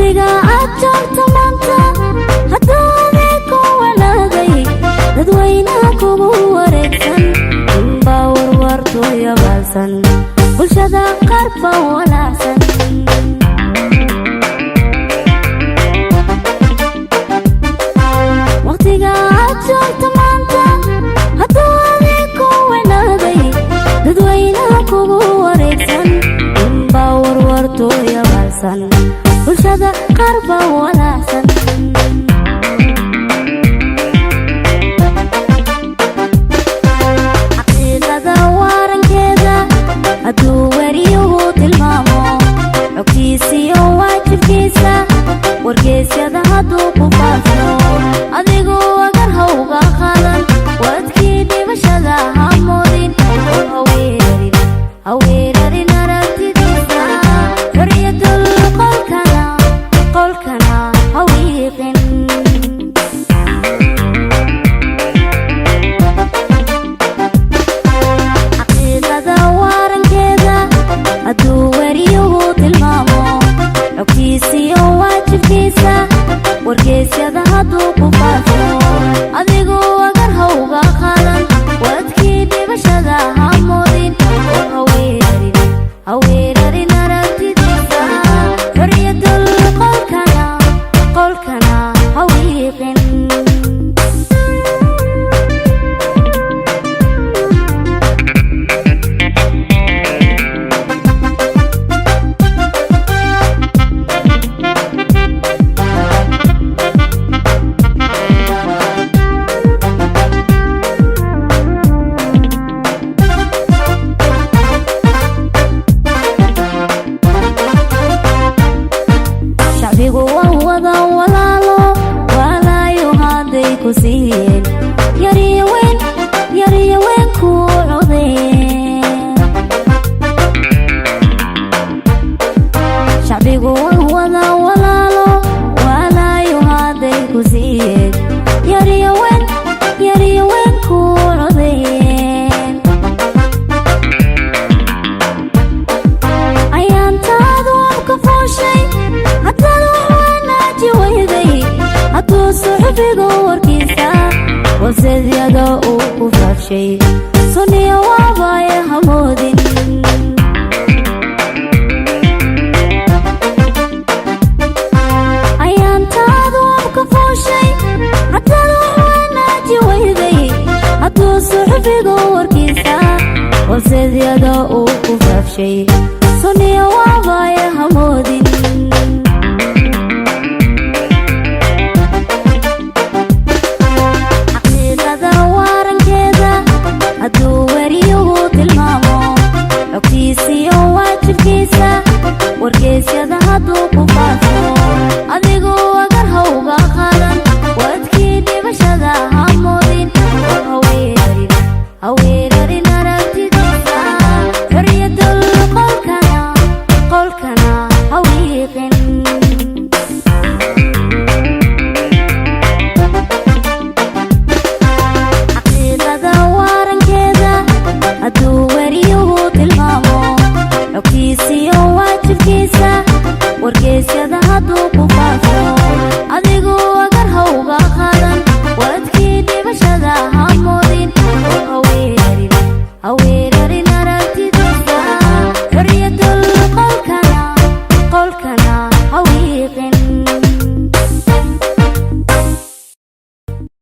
waqtiga aad joogto maanta haddii ku wanaagay dadweynaha kugu wareegsan inba warwarto yabalsan bulshada qarba walaacsan waqtiga aad joogto maanta haddii ku wanaagay dadweynaha kugu wareegsan inba warwarto yabalsan bulshada qarba walaacsan xaqiiqada warankeeda hadduu wariyuhu tilmaamo xogtiisiyo waajibkiisa wargeysyada hadduu ku faafo adigu agar hawga qaadan wadkii dhibashada hamoodin haweerarin aragtidiisa xorriyadul qolkana hawiiqin xaqiiqada warankeeda hadduu wariyuhu tilmaamo xogtiisiyo waajibkiisa wargeysyada hadduu ku faafo adigu agar hawga qaadan wadkii dhibashada hamoodin haweerarin aragtidiisa xorriyadul qolkana hawiiqin shacbigu waa wada walaalo walaayo hadday ku siiyeen yariyo weyn ku codeen shacbigu waa wada walaalo walaayo hadday ku siiyeen yariyo weyn ku codeen ayaantaadu abka fooshay haddana wanaaji weyday hadduu suxufigu warkiisa waseedyada uu ku faafshay suniya